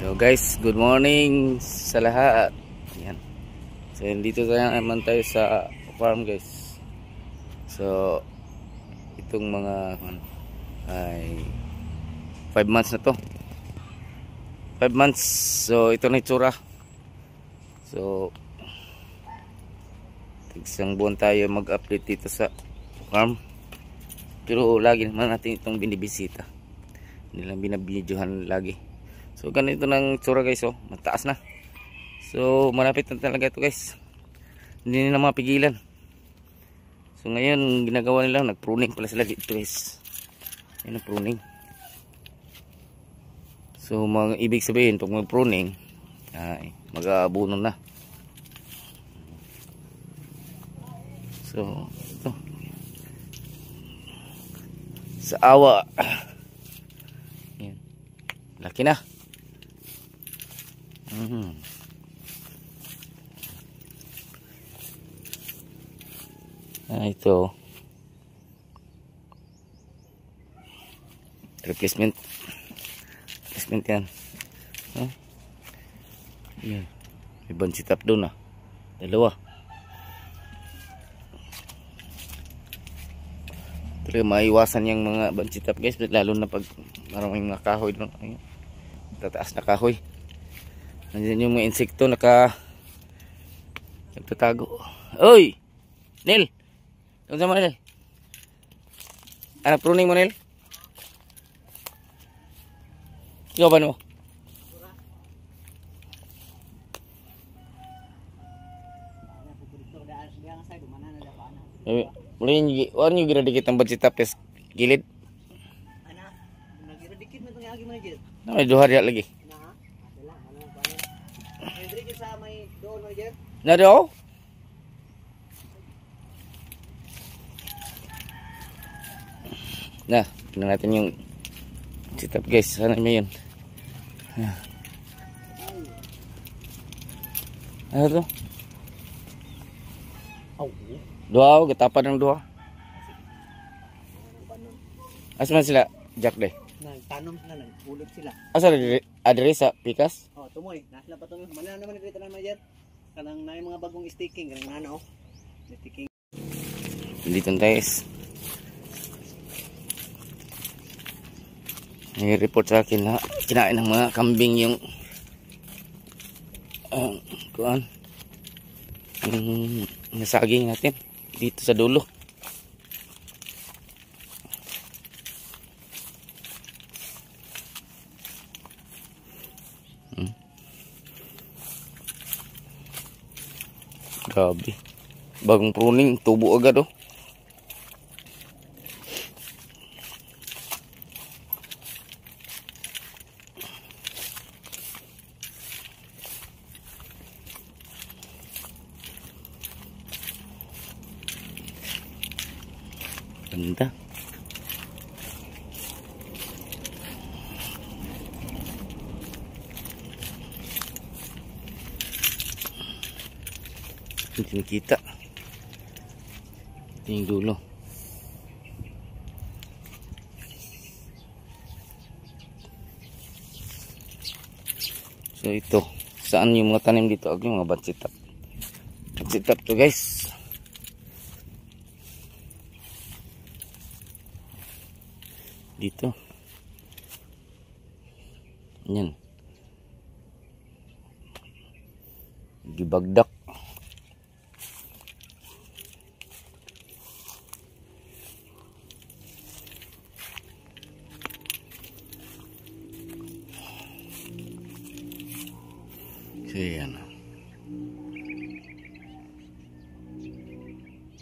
So guys, good morning sa lahat. Yan. So dito tayo naman tayo sa farm guys. So itong mga ay 5 months na to. 5 months. So ito na itsura. So isang buwan tayo mag-update dito sa farm. Pero lagi naman natin itong binibisita. Hindi lang binabidyohan lagi. So ganito ng tsura guys, oh, mataas na. So malapit na talaga ito guys. Hindi nila mapigilan. So ngayon ginagawa nila, nag-pruning pala sila dito guys. Yan ang pruning. So mga ibig sabihin pag mag-pruning ay mag-aabuno na. So ito. Sa awa. Yan. Laki na. Ito replacement yan. Yan. May bansit up doon, dalawa. Talaga maiwasan yung mga bansit up guys, lalo na pag maraming mga kahoy doon. Ayun. Tataas na kahoy. Nandiyan yung mga insekto nagtatago. Oy! Nel! Doon sama Nel. Anak pruning mo Nel? Ikaw ba no? Wala nyo ginadikit ang bansit tapos gilid? Nagidikit mo itong agi mo na gilid? May duha diya lagi. Na daw? Na, tingnan natin yung sit-up guys. Sana may yun. Ano to? Dua, gatapan ng dua. Asa man sila, Jack day? Nagtanom sila, nagpulot sila. Asa adre sa pikas? Oh, tumoy. Nasla pa tumoy. Mana naman dito na majer. Kanang na mga bagong sticking, kanang nano. Sticking. Dito guys. May report sa akin na kinain ng mga kambing yung kuan. Nasaging natin dito sa dulo. Grabe. Bagong pruning, tubo agad oh. Ganda. Hindi kita. Ito yung dulo. So ito. Saan yung mga tanim dito? Yung mga bansit up. Bansit up to guys. Dito. Yan. Gibagdak. So yan.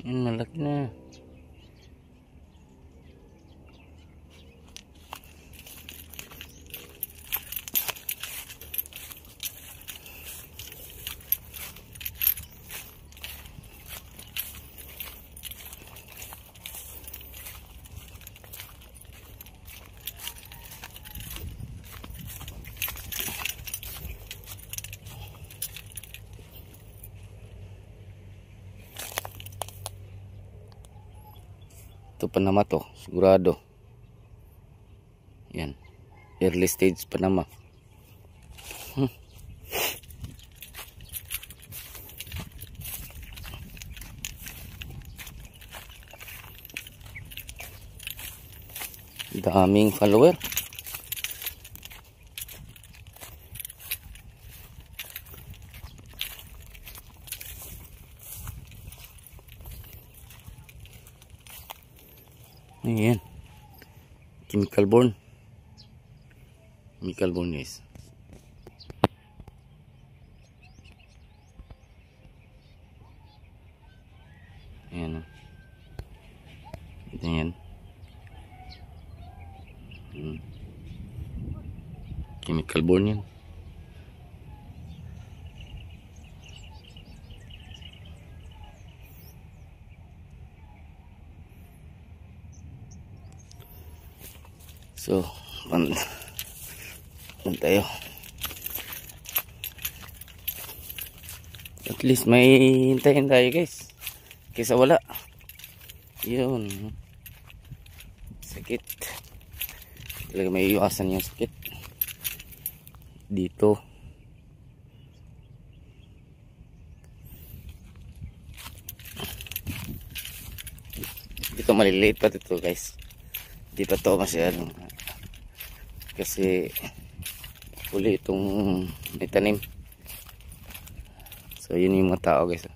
Yan, malaki na. Ito Panama to, sigurado. Yan. Early stage Panama. Daming follower. Ayan. Chemical born. Chemical born guys. Ayan. Ito yan. Chemical born yan. So, tayo. At least may hintayin tayo guys. Kaysa wala. Yun. Sakit. Talaga may iwasan yung sakit. Dito. Dito maliliit pa ito guys. Di pa to masyadong. Kasi uli itong may tanim. So yun yung mga tao guys.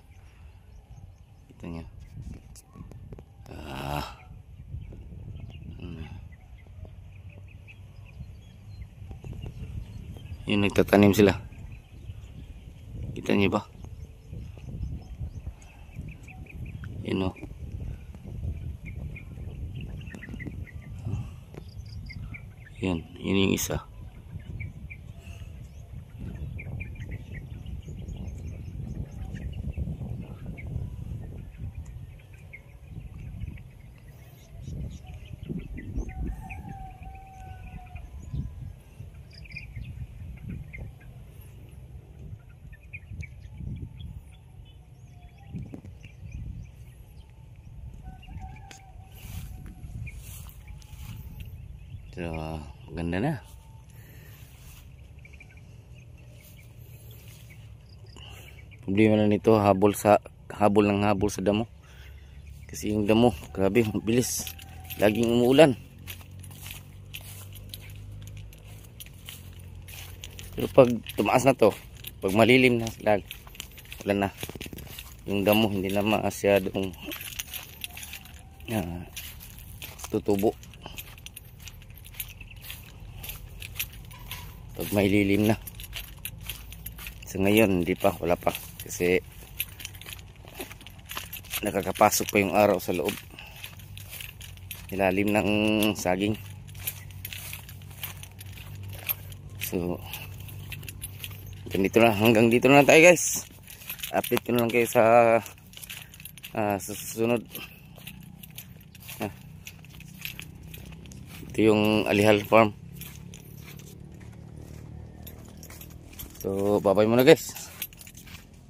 Ito nyo. Yun nagtatanim sila. Kita nyo ba? Yun o. Yan, yun yung isa. So, ganda na. Problema na nito, habol sa damo. Kasi yung damo, grabe, mabilis. Laging umuulan. Pero pag tumaas na to, pag malilim na, ulan na. Yung damo hindi na masyadong tutubo. Pag may lilim na. So ngayon hindi pa, wala pa kasi nakakapasok pa yung araw sa loob, ilalim ng saging. So ganito na, hanggang dito na tayo guys. Update ko na lang kayo sa susunod. Ito yung Alihal Farm. So, bye-bye muna guys.